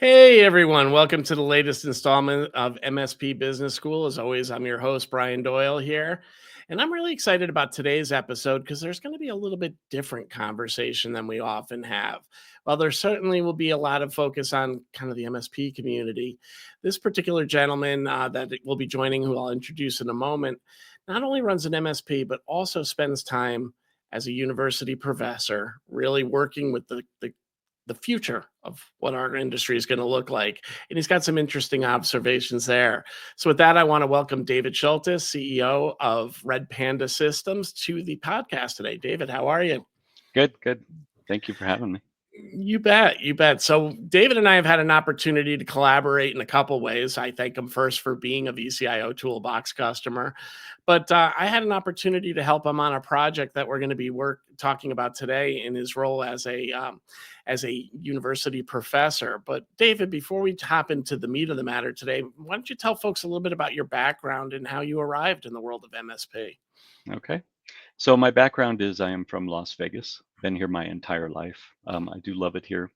Hey everyone, welcome to the latest installment of MSP Business School. As always, I'm your host, Brian Doyle here. And I'm really excited about today's episode because there's going to be a little bit different conversation than we often have. While there certainly will be a lot of focus on kind of the MSP community, this particular gentleman that will be joining, who I'll introduce in a moment, not only runs an MSP, but also spends time as a university professor, really working with the future of what our industry is going to look like. And he's got some interesting observations there. So, with that, I want to welcome David Shultis, CEO of Red Panda Systems, to the podcast today. David, how are you? Good, good. Thank you for having me. You bet. You bet. So, David and I have had an opportunity to collaborate in a couple ways. I thank him first for being a VCIO Toolbox customer, but I had an opportunity to help him on a project that we're going to be talking about today in his role as a university professor. But David, before we hop into the meat of the matter today, why don't you tell folks a little bit about your background and how you arrived in the world of MSP? Okay. So my background is I am from Las Vegas. Been here my entire life. I do love it here.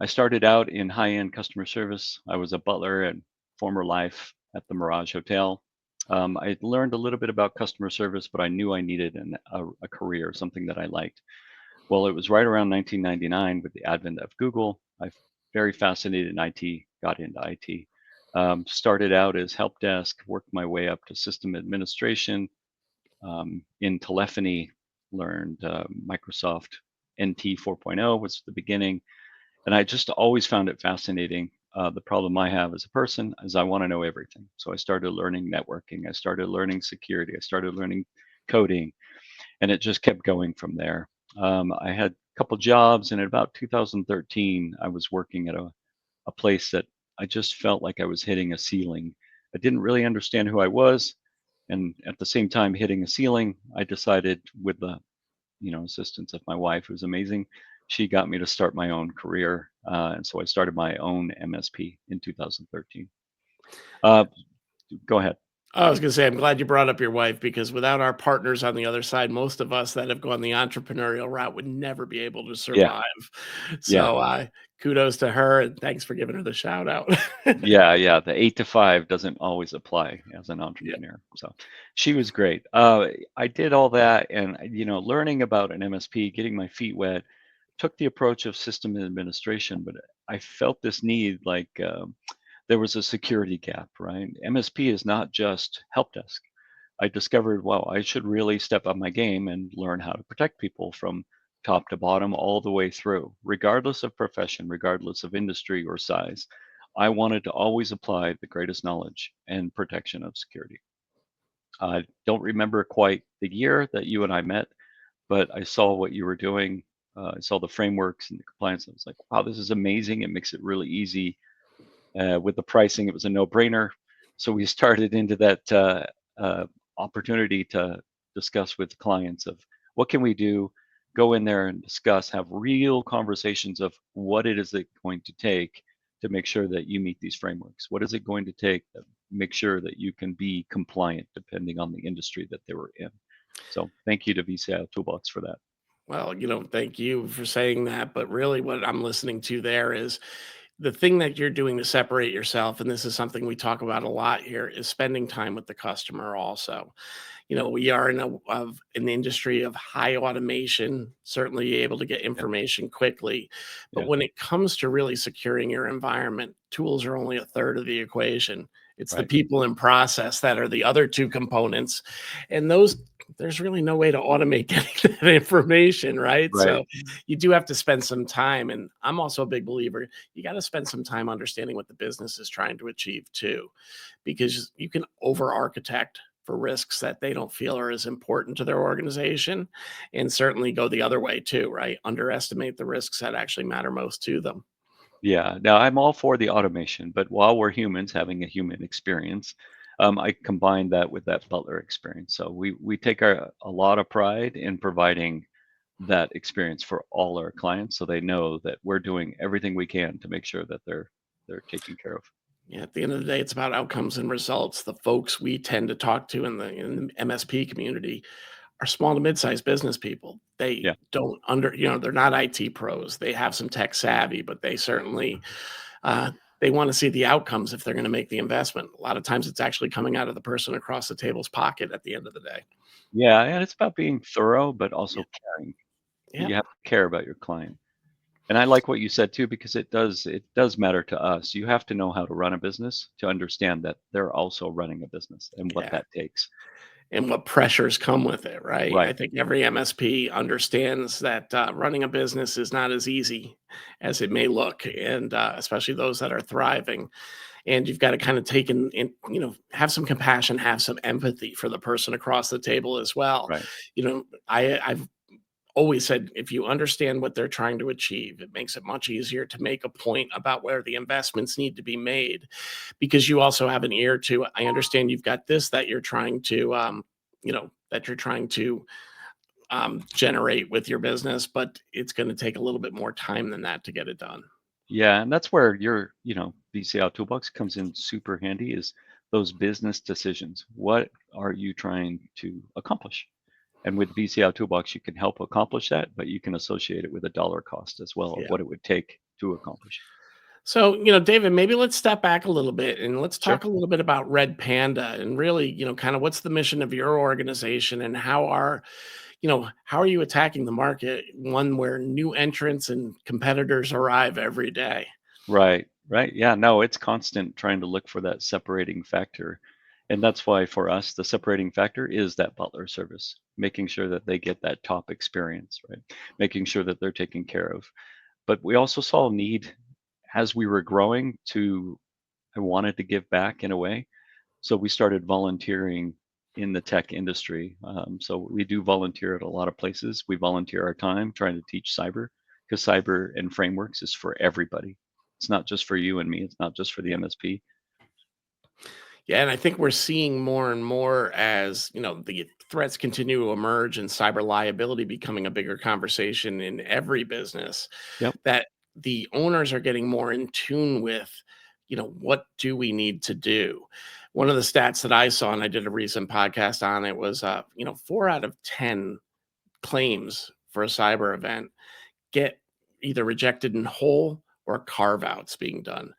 I started out in high-end customer service. I was a butler at former life at the Mirage Hotel. I learned a little bit about customer service, but I knew I needed a career, something that I liked. Well, it was right around 1999 with the advent of Google. I very fascinated in IT, got into IT. Started out as help desk, worked my way up to system administration. In telephony, learned Microsoft NT 4.0 was the beginning, and I just always found it fascinating. The problem I have as a person is I want to know everything. So I started learning networking, I started learning security, I started learning coding, and it just kept going from there. I had a couple jobs, and in about 2013, I was working at a place that I just felt like I was hitting a ceiling. I didn't really understand who I was, and at the same time hitting a ceiling, I decided, with the assistance of my wife, who's amazing, she got me to start my own career, and so I started my own MSP in 2013. Uh, Go ahead. I was going to say, I'm glad you brought up your wife because without our partners on the other side, most of us that have gone the entrepreneurial route would never be able to Yeah, survive. yeah, So, kudos to her and thanks for giving her the shout out. yeah, yeah. The 8 to 5 doesn't always apply as an Yeah. entrepreneur. So she was great. I did all that, and learning about an MSP, getting my feet wet, took the approach of system administration, but I felt this need, like, there was a security gap, right? MSP is not just help desk. I discovered, wow, I should really step up my game and learn how to protect people from top to bottom all the way through, regardless of profession, regardless of industry or size. I wanted to always apply the greatest knowledge and protection of security. I don't remember quite the year that you and I met, but I saw what you were doing. I saw the frameworks and the compliance. I was like, wow, this is amazing. It makes it really easy. With the pricing, it was a no-brainer. So we started into that opportunity to discuss with clients of what can we do, go in there and discuss, have real conversations of what it is it going to take to make sure that you meet these frameworks. What is it going to take to make sure that you can be compliant depending on the industry that they were in? So thank you to VCI Toolbox for that. Well, thank you for saying that. But really, what I'm listening to there is the thing that you're doing to separate yourself. And this is something we talk about a lot here is spending time with the customer also. We are in an industry of high automation, certainly able to get Yeah, information quickly. But yeah, when it comes to really securing your environment, tools are only a third of the equation. It's the right, people and process that are the other two components. And there's really no way to automate getting that information, right? right. So you do have to spend some time. And I'm also a big believer, you got to spend some time understanding what the business is trying to achieve too, because you can over architect for risks that they don't feel are as important to their organization, and certainly go the other way too, right? Underestimate the risks that actually matter most to them. Yeah, now I'm all for the automation, but while we're humans having a human experience, I combine that with that butler experience. So we take a lot of pride in providing that experience for all our clients, so they know that we're doing everything we can to make sure that they're taken care of. Yeah, at the end of the day, it's about outcomes and results. The folks we tend to talk to in the MSP community are small to mid-sized business people. They Yeah, don't they're not IT pros. They have some tech savvy, but they certainly They want to see the outcomes if they're going to make the investment. A lot of times it's actually coming out of the person across the table's pocket at the end of the day. Yeah, and it's about being thorough, but Yeah. also caring. You Yep. have to care about your client. And I like what you said too, because it does matter to us. You have to know how to run a business to understand that they're also running a business and what Yeah. that takes. And what pressures come with it, right? I Right, think every MSP understands that running a business is not as easy as it may look, and especially those that are thriving. And you've got to kind of take have some compassion, have some empathy for the person across the table as well. right. I've always said if you understand what they're trying to achieve, it makes it much easier to make a point about where the investments need to be made, because you also have an ear to, I understand you've got this that you're trying to generate with your business, but it's going to take a little bit more time than that to get it done. Yeah, and that's where your BCL toolbox comes in super handy is those business decisions. What are you trying to accomplish? And with BCL toolbox, you can help accomplish that, but you can associate it with a dollar cost as well of Yeah. what it would take to accomplish. So, David, maybe let's step back a little bit and let's Sure. talk a little bit about Red Panda and really, kind of what's the mission of your organization, and how are you attacking the market, one where new entrants and competitors arrive every day? Right, right. Yeah, no, it's constant trying to look for that separating factor. And that's why for us, the separating factor is that butler service, making sure that they get that top experience, right? Making sure that they're taken care of. But we also saw a need as we were growing to, I wanted to give back in a way. So we started volunteering in the tech industry. So we do volunteer at a lot of places. We volunteer our time trying to teach cyber because cyber and frameworks is for everybody. It's not just for you and me. It's not just for the MSP. Yeah, and I think we're seeing more and more as, the threats continue to emerge and cyber liability becoming a bigger conversation in every business, Yep. that the owners are getting more in tune with, what do we need to do? One of the stats that I saw, and I did a recent podcast on it, was, 4 out of 10 claims for a cyber event get either rejected in whole or carve outs being done.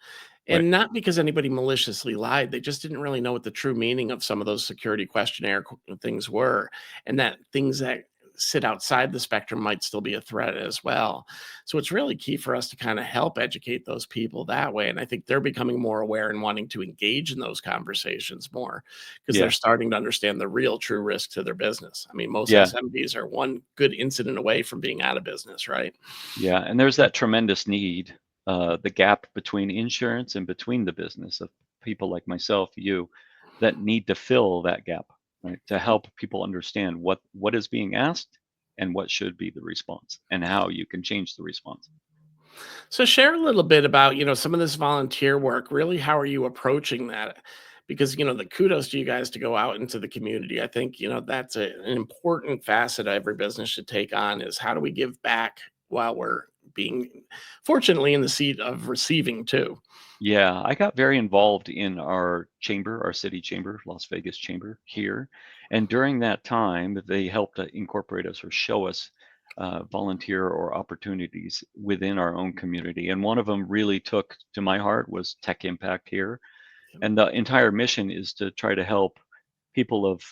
Right. And not because anybody maliciously lied, they just didn't really know what the true meaning of some of those security questionnaire things were, and that things that sit outside the spectrum might still be a threat as well. So it's really key for us to kind of help educate those people that way. And I think they're becoming more aware and wanting to engage in those conversations more because they're Yeah. starting to understand the real true risk to their business. I mean, most Yeah. SMBs are one good incident away from being out of business, right? Yeah. And there's that tremendous need, the gap between insurance and between the business of people like myself, you, that need to fill that gap, right? To help people understand what is being asked and what should be the response and how you can change the response. So share a little bit about, some of this volunteer work. Really, how are you approaching that? Because, the kudos to you guys to go out into the community. I think, that's an important facet every business should take on, is how do we give back while we're being fortunately in the seat of receiving too. Yeah, I got very involved in our chamber, our city chamber, Las Vegas chamber here. And during that time, they helped incorporate us or show us volunteer or opportunities within our own community. And one of them really took to my heart was Tech Impact here. And the entire mission is to try to help people of,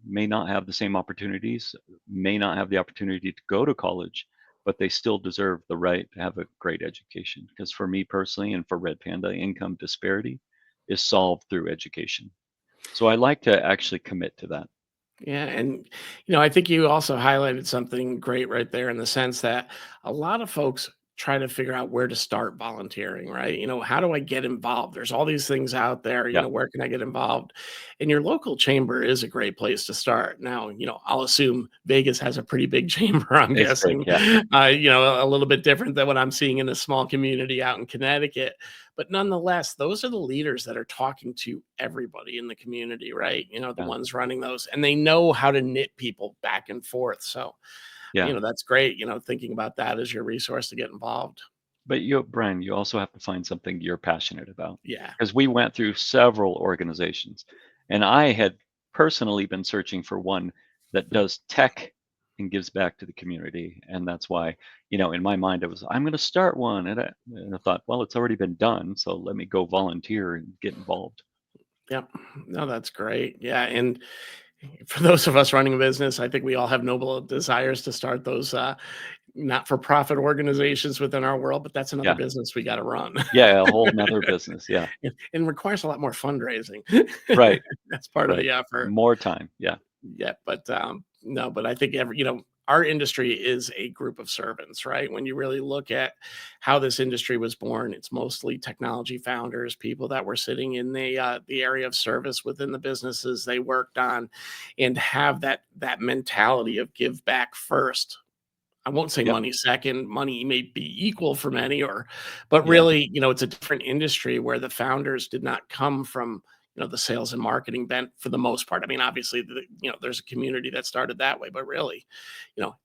may not have the same opportunities, may not have the opportunity to go to college, but they still deserve the right to have a great education. Because for me personally and for Red Panda, income disparity is solved through education. So I like to actually commit to that. Yeah, and I think you also highlighted something great right there in the sense that a lot of folks try to figure out where to start volunteering, right? How do I get involved? There's all these things out there, Yeah, where can I get involved? And your local chamber is a great place to start. Now, I'll assume Vegas has a pretty big chamber, I'm it's big. guessing. Yeah, A little bit different than what I'm seeing in a small community out in Connecticut. But nonetheless, those are the leaders that are talking to everybody in the community, right? The yeah, ones running those, and they know how to knit people back and forth. So, yeah. that's great. Thinking about that as your resource to get involved. But Brian, you also have to find something you're passionate about. Yeah. Because we went through several organizations, and I had personally been searching for one that does tech and gives back to the community. And that's why, in my mind, it was, I'm going to start one. And I thought, well, it's already been done. So let me go volunteer and get involved. Yep. No, that's great. Yeah, and for those of us running a business, I think we all have noble desires to start those not-for-profit organizations within our world, but that's another Yeah. business we got to run. Yeah. A whole nother business. Yeah. And requires a lot more fundraising. Right. That's part of Right. the effort. More time. Yeah. Yeah, but no, but I think our industry is a group of servants, right? When you really look at how this industry was born, it's mostly technology founders, people that were sitting in the area of service within the businesses they worked on, and have that mentality of give back first. I won't say Yep. money second. Money may be equal for many, but Yeah. really, it's a different industry where the founders did not come from, the sales and marketing bent for the most part. I mean, obviously, there's a community that started that way, but really,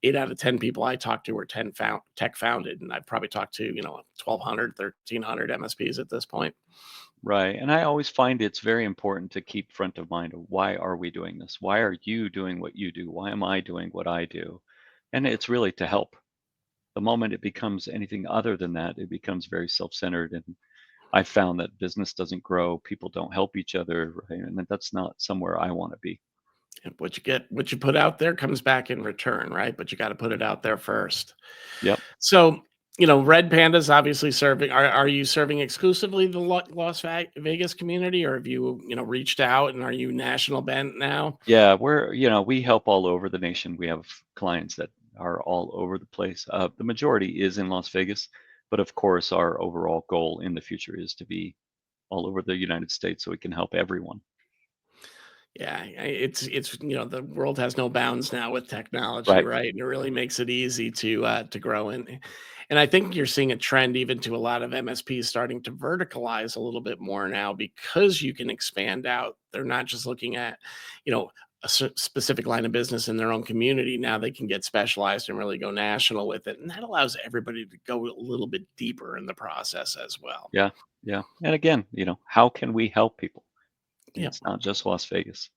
8 out of 10 people I talk to are tech founded, and I've probably talked to, 1,200, 1,300 MSPs at this point. Right. And I always find it's very important to keep front of mind of why are we doing this? Why are you doing what you do? Why am I doing what I do? And it's really to help. The moment it becomes anything other than that, it becomes very self-centered. And I found that business doesn't grow, people don't help each other, right? And that's not somewhere I want to be. And what you put out there comes back in return, right? But you got to put it out there first. Yep. So, Red Panda's obviously serving. Are you serving exclusively the Las Vegas community, or have you, reached out, and are you national bent now? Yeah, we help all over the nation. We have clients that are all over the place. The majority is in Las Vegas, but of course, our overall goal in the future is to be all over the United States so we can help everyone. Yeah, it's the world has no bounds now with technology, Right. right? And it really makes it easy to grow in. And I think you're seeing a trend even to a lot of MSPs starting to verticalize a little bit more now because you can expand out. They're not just looking at, a specific line of business in their own community. Now they can get specialized and really go national with it. And that allows everybody to go a little bit deeper in the process as well. Yeah. Yeah. And again, how can we help people? Yeah. It's not just Las Vegas.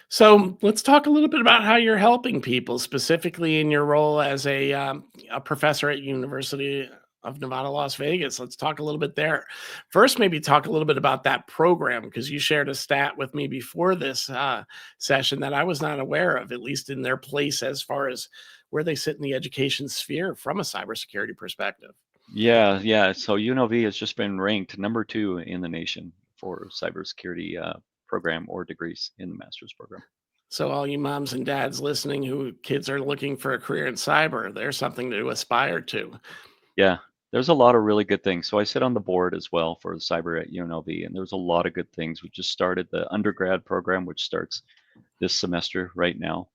So let's talk a little bit about how you're helping people, specifically in your role as a professor at University of Nevada, Las Vegas. Let's talk a little bit there. First, maybe talk a little bit about that program because you shared a stat with me before this session that I was not aware of, at least in their place as far as where they sit in the education sphere from a cybersecurity perspective. Yeah. Yeah. So UNLV has just been ranked number 2 in the nation for cybersecurity program or degrees in the master's program. So all you moms and dads listening who kids are looking for a career in cyber, there's something to aspire to. Yeah, there's a lot of really good things. So I sit on the board as well for the cyber at UNLV, and there's a lot of good things. We just started the undergrad program, which starts this semester right now.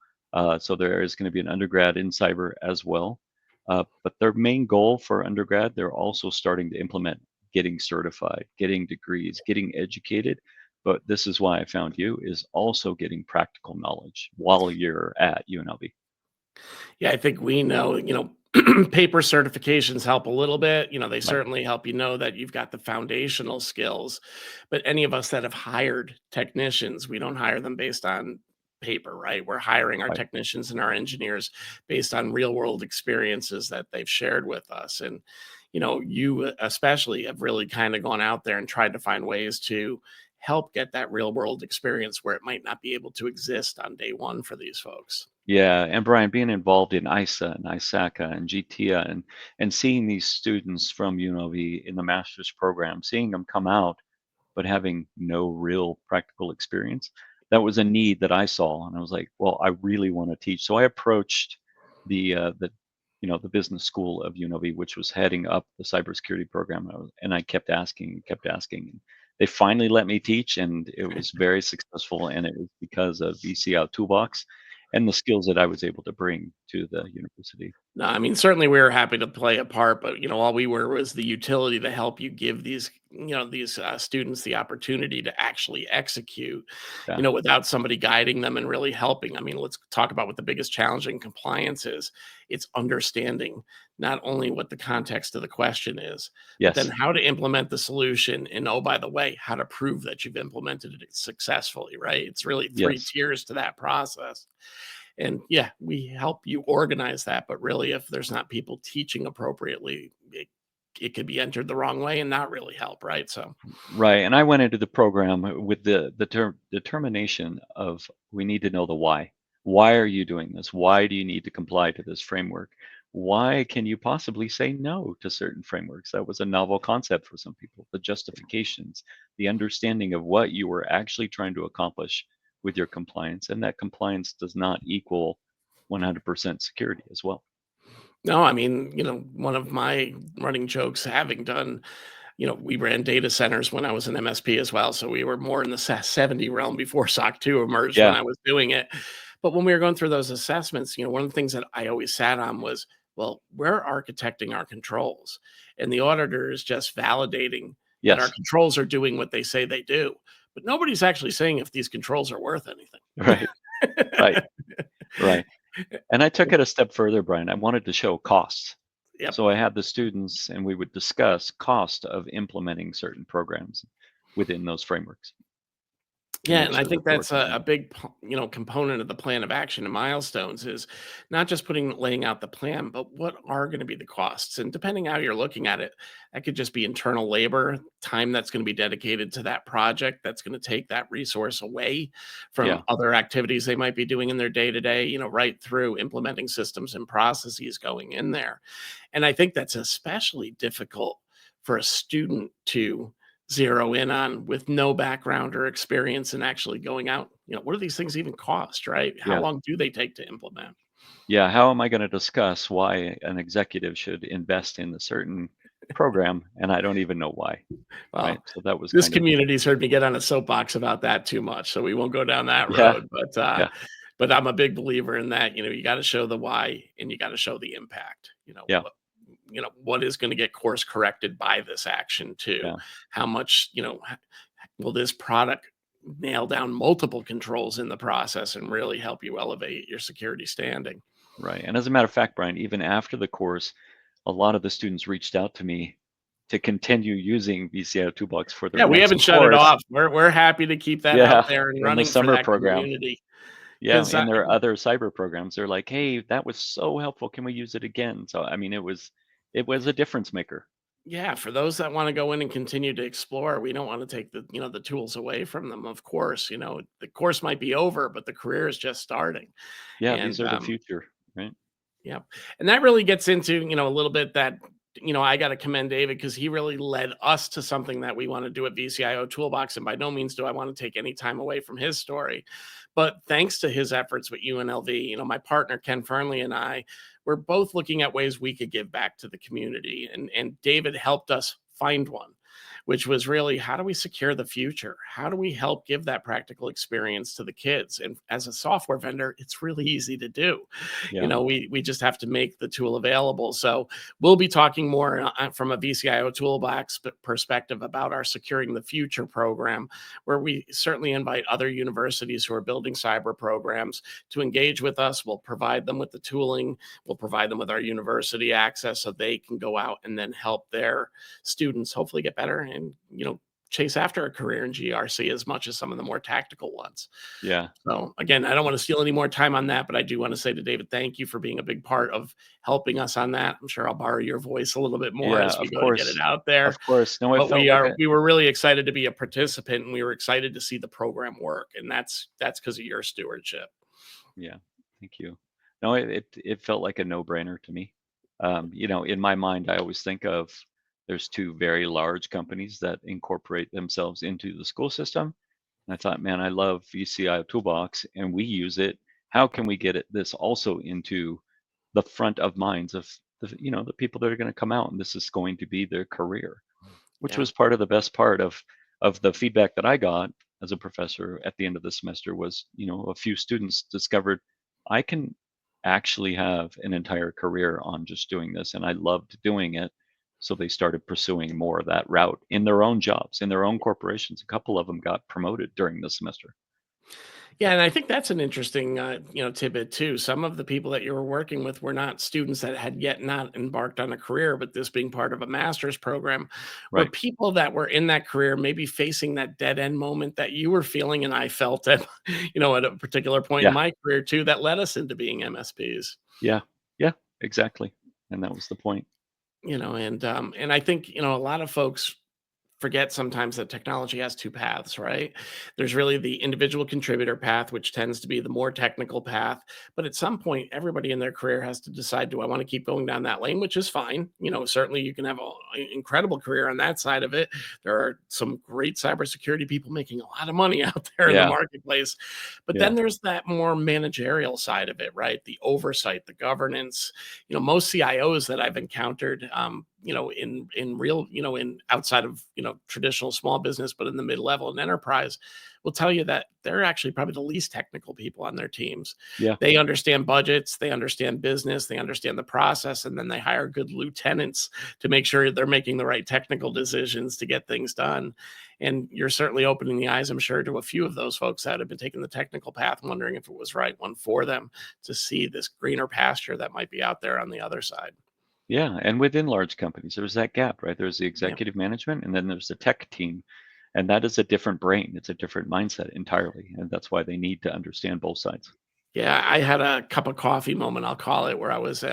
So there is going to be an undergrad in cyber as well. But their main goal for undergrad, they're also starting to implement getting certified, getting degrees, getting educated. But this is why I found you is also getting practical knowledge while you're at UNLV. Yeah, I think we know, paper certifications help a little bit. They Right, certainly help you know that you've got the foundational skills. But any of us that have hired technicians, we don't hire them based on paper, right? We're hiring our right. technicians and our engineers based on real world experiences that they've shared with us. And, you especially have really kind of gone out there and tried to find ways to help get that real world experience where it might not be able to exist on day one for these folks. Yeah, and Brian, being involved in ISA and ISACA and GTIA and seeing these students from UNLV in the master's program, seeing them come out but having no real practical experience, that was a need that I saw, and I was like, well, I really want to teach. So I approached the the business school of UNLV, which was heading up the cybersecurity program, and I kept asking and kept asking. And they finally let me teach, and it was very successful. And it was because of VC Out Toolbox and the skills that I was able to bring to the university. No, I mean, certainly we were happy to play a part, but all we were was the utility to help you give these students the opportunity to actually execute, Yeah. without somebody guiding them and really helping. I mean, let's talk about what the biggest challenge in compliance is. It's understanding not only what the context of the question is, but then Yes. how to implement the solution. And oh, by the way, how to prove that you've implemented it successfully, right? It's really three Yes. tiers to that process. And yeah, we help you organize that. But really, if there's not people teaching appropriately, it could be entered the wrong way and not really help, right? So, Right, and I went into the program with the determination of we need to know the why. Why are you doing this? Why do you need to comply to this framework? Why can you possibly say no to certain frameworks? That was a novel concept for some people. The justifications, the understanding of what you were actually trying to accomplish with your compliance, and that compliance does not equal 100% security as well. no, I mean, one of my running jokes, having done, we ran data centers when I was an MSP as well. So we were more in the 70 realm before SOC 2 emerged when Yeah. I was doing it. But when we were going through those assessments, one of the things that I always sat on was, well, we're architecting our controls, and the auditor is just validating that our Yes. controls are doing what they say they do. But nobody's actually saying if these controls are worth anything. Right. Right. Right. And I took it a step further, Brian. I wanted to show costs. Yep. So I had the students and we would discuss cost of implementing certain programs within those frameworks and Yeah, make and I sure think that they were that's a compliant. big, component of the plan of action and milestones is not just laying out the plan, but what are going to be the costs. And depending how you're looking at it, that could just be internal labor, time that's going to be dedicated to that project that's going to take that resource away from Yeah. other activities they might be doing in their day to day, right through implementing systems and processes going in there. And I think that's especially difficult for a student to zero in on with no background or experience in actually going out. What do these things even cost, right? How Yeah. long do they take to implement? Yeah. How am I going to discuss why an executive should invest in a certain program and I don't even know why? Right. Well, So that was this kind of, community's heard me get on a soapbox about that too much, so we won't go down that yeah. road. But Yeah. but I'm a big believer in that. You got to show the why and you got to show the impact. Yeah. What is going to get course corrected by this action too? Yeah. How much will this product nail down multiple controls in the process and really help you elevate your security standing? Right. And as a matter of fact, Brian, even after the course, a lot of the students reached out to me to continue using VCIO Toolbox for their Yeah, we next haven't shut it course. off. We're happy to keep that out Yeah. there and In the running for summer that program. community. Yeah, 'Cause, in their other cyber programs, they're like, "Hey, that was so helpful. Can we use it again?" So, I mean, it was a difference maker. yeah, for those that wanna go in and continue to explore, we don't wanna take the tools away from them, of course. The course might be over, but the career is just starting. Yeah, these And, are the future, right? yeah, and that really gets into, a little bit that, I gotta commend David because he really led us to something that we wanna do at VCIO Toolbox, and by no means do I wanna take any time away from his story. But thanks to his efforts with UNLV, my partner Ken Fernley and I, we're both looking at ways we could give back to the community, and David helped us find one, which was really how do we secure the future? How do we help give that practical experience to the kids? And as a software vendor, it's really easy to do. Yeah, We just have to make the tool available. So we'll be talking more from a VCIO toolbox perspective about our Securing the Future program, where we certainly invite other universities who are building cyber programs to engage with us. We'll provide them with the tooling. We'll provide them with our university access so they can go out and then help their students hopefully get better and chase after a career in GRC as much as some of the more tactical ones. yeah, So again, I don't want to steal any more time on that, but I do want to say to David, thank you for being a big part of helping us on that. I'm sure I'll borrow your voice a little bit more yeah, as we go to get it out there. of course. No, it But felt like a we were really excited to be a participant and we were excited to see the program work. And that's because of your stewardship. yeah, thank you. No, it felt like a no-brainer to me. In my mind, I always think of there's two very large companies that incorporate themselves into the school system. And I thought, man, I love VCI Toolbox and we use it. How can we get this also into the front of minds of the people that are going to come out and this is going to be their career, which Yeah. was part of the best part of the feedback that I got as a professor at the end of the semester was, a few students discovered I can actually have an entire career on just doing this and I loved doing it. So they started pursuing more of that route in their own jobs, in their own corporations. A couple of them got promoted during the semester. Yeah, and I think that's an interesting, tidbit too. Some of the people that you were working with were not students that had yet not embarked on a career, but this being part of a master's program, were Right. people that were in that career, maybe facing that dead end moment that you were feeling, and I felt at, at a particular point in Yeah. my career too, that led us into being MSPs. Yeah. Yeah. Exactly. And that was the point. And I think a lot of folks forget sometimes that technology has two paths, right? There's really the individual contributor path, which tends to be the more technical path. But at some point, everybody in their career has to decide, do I want to keep going down that lane, which is fine. Certainly you can have an incredible career on that side of it. There are some great cybersecurity people making a lot of money out there in the Yeah. marketplace. But Yeah. then there's that more managerial side of it, right? The oversight, the governance. Most CIOs that I've encountered, in real, in outside of, traditional small business, but in the mid level and enterprise, will tell you that they're actually probably the least technical people on their teams. Yeah. They understand budgets, they understand business, they understand the process, and then they hire good lieutenants to make sure they're making the right technical decisions to get things done. And you're certainly opening the eyes, I'm sure, to a few of those folks that have been taking the technical path, wondering if it was right one for them to see this greener pasture that might be out there on the other side. Yeah. And within large companies, there's that gap, right? There's the Yeah. executive management and then there's the tech team. And that is a different brain. It's a different mindset entirely. And that's why they need to understand both sides. Yeah, I had a cup of coffee moment, I'll call it, where I was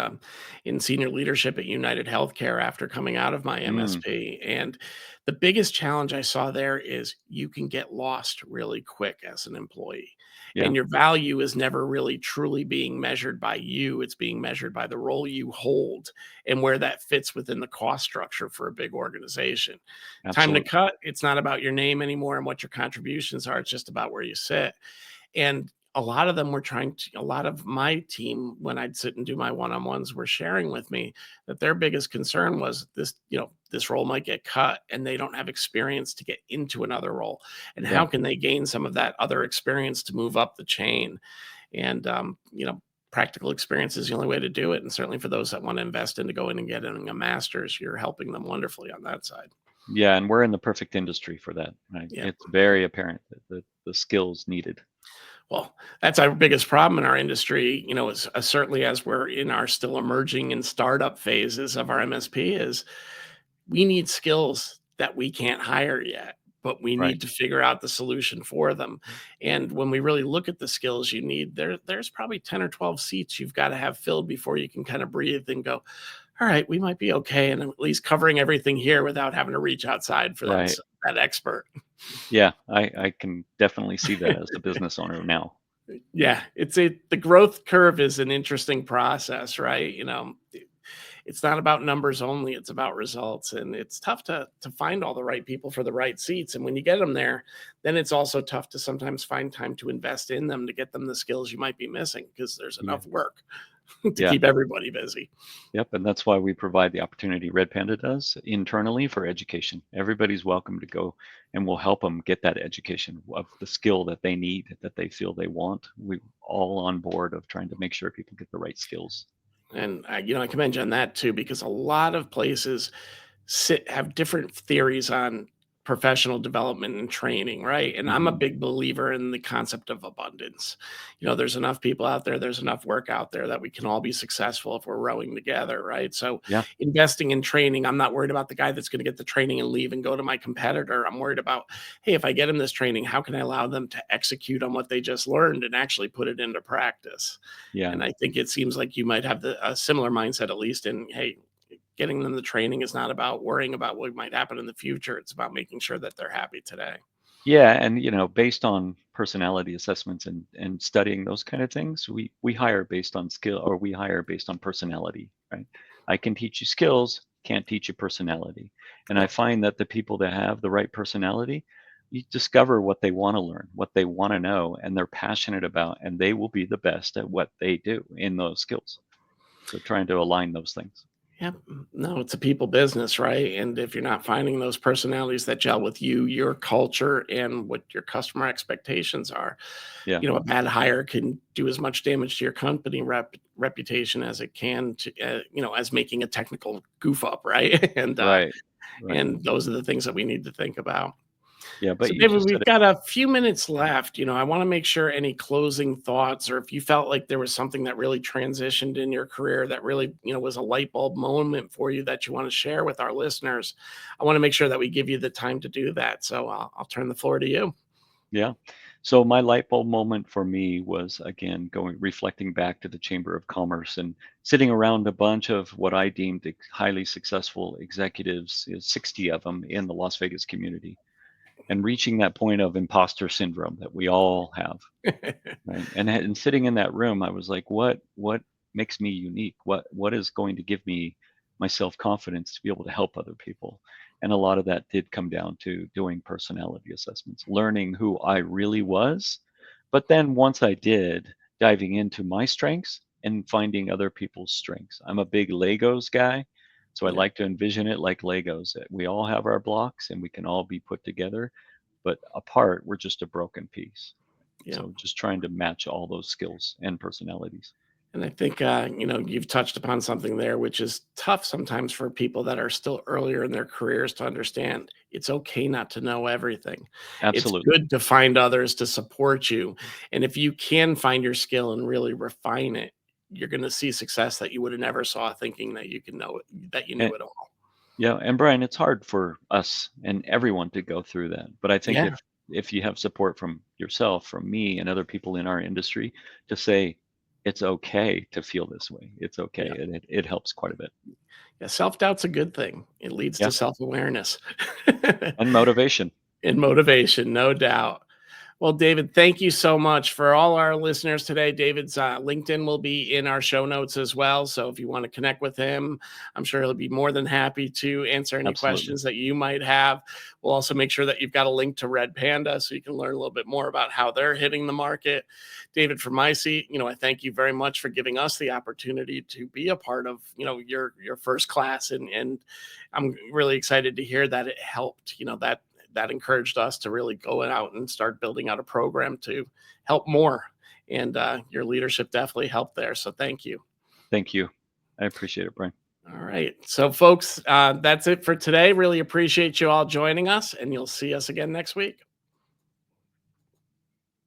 in senior leadership at United Healthcare after coming out of my Mm, MSP. And the biggest challenge I saw there is you can get lost really quick as an employee. yeah, And your value is never really truly being measured by you. It's being measured by the role you hold and where that fits within the cost structure for a big organization. Time to absolutely. cut, it's not about your name anymore and what your contributions are. It's just about where you sit. And a lot of them were a lot of my team, when I'd sit and do my one-on-ones, were sharing with me that their biggest concern was this role might get cut and they don't have experience to get into another role. And Yeah. how can they gain some of that other experience to move up the chain? And, practical experience is the only way to do it. And certainly for those that want to invest into going and getting a master's, you're helping them wonderfully on that side. Yeah. And we're in the perfect industry for that. Right? Yeah. It's very apparent that the skills needed. Well, that's our biggest problem in our industry, certainly as we're in our still emerging and startup phases of our MSP is we need skills that we can't hire yet, but we Right. need to figure out the solution for them. And when we really look at the skills you need, there's probably 10 or 12 seats you've got to have filled before you can kind of breathe and go, all right, we might be okay. And at least covering everything here without having to reach outside for Right. that expert. Yeah. I can definitely see that as a business owner now. Yeah, the growth curve is an interesting process, right? It's not about numbers only, it's about results. And it's tough to find all the right people for the right seats. And when you get them there, then it's also tough to sometimes find time to invest in them to get them the skills you might be missing because there's Yeah. enough work to Yeah. keep everybody busy. Yep, and that's why we provide the opportunity Red Panda does internally for education. Everybody's welcome to go, and we'll help them get that education of the skill that they need, that they feel they want. We all on board of trying to make sure people get the right skills. And I commend you on that too, because a lot of places have different theories on professional development and training, right? And I'm a Hmm. big believer in the concept of abundance. There's enough people out there, there's enough work out there that we can all be successful if we're rowing together, right? So Yeah, investing in training, I'm not worried about the guy that's going to get the training and leave and go to my competitor. I'm worried about, hey, if I get him this training, how can I allow them to execute on what they just learned and actually put it into practice? yeah, And I think it seems like you might have a similar mindset, at least in, hey, getting them the training is not about worrying about what might happen in the future. It's about making sure that they're happy today. yeah. And based on personality assessments and studying those kind of things, we hire based on skill, or we hire based on personality, right? I can teach you skills, can't teach you personality. And I Yep. find that the people that have the right personality, you discover what they want to learn, what they want to know, and they're passionate about, and they will be the best at what they do in those skills. So trying to align those things. Yep. No, it's a people business, right? And if you're not finding those personalities that gel with you, your culture, and what your customer expectations are, Yeah. a bad hire can do as much damage to your company reputation as it can to, as making a technical goof up, right? and Right. Right. those are the things that we need to think about. Yeah, but So, you David, just said we've it. got a few minutes left. I want to make sure any closing thoughts, or if you felt like there was something that really transitioned in your career that really, was a light bulb moment for you that you want to share with our listeners. I want to make sure that we give you the time to do that. So, I'll turn the floor to you. Yeah. So my light bulb moment for me was again going reflecting back to the Chamber of Commerce and sitting around a bunch of what I deemed highly successful executives, 60 of them in the Las Vegas community, and reaching that point of imposter syndrome that we all have. Right. And sitting in that room, I was like, what makes me unique? What is going to give me my self-confidence to be able to help other people? And a lot of that did come down to doing personality assessments, learning who I really was. But then once I did, diving into my strengths and finding other people's strengths. I'm a big Legos guy. So I Yeah. like to envision it like Legos, that we all have our blocks and we can all be put together, but apart, we're just a broken piece. Yeah. So just trying to match all those skills and personalities. And I think, you've touched upon something there, which is tough sometimes for people that are still earlier in their careers to understand. It's okay not to know everything. It's Absolutely. good to find others to support you. And if you can find your skill and really refine it, you're going to see success that you would have never saw thinking that you can know it, that you And knew it all. yeah, and Brian, it's hard for us and everyone to go through that. But I think Yeah. if you have support from yourself, from me and other people in our industry to say it's okay to feel this way. It's Yeah. okay. And it helps quite a bit. Yeah. Self doubt's a good thing. It leads Yeah. to self awareness And motivation. and motivation, no doubt. Well, David, thank you so much for all our listeners today. David's LinkedIn will be in our show notes as well. So if you want to connect with him, I'm sure he'll be more than happy to answer any Absolutely. questions that you might have. We'll also make sure that you've got a link to Red Panda so you can learn a little bit more about how they're hitting the market. David, from my seat, I thank you very much for giving us the opportunity to be a part of, your first class. And I'm really excited to hear that it helped, that encouraged us to really go out and start building out a program to help more. And your leadership definitely helped there. So thank you. Thank you. I appreciate it, Brian. All right. So, folks, that's it for today. Really appreciate you all joining us, and you'll see us again next week.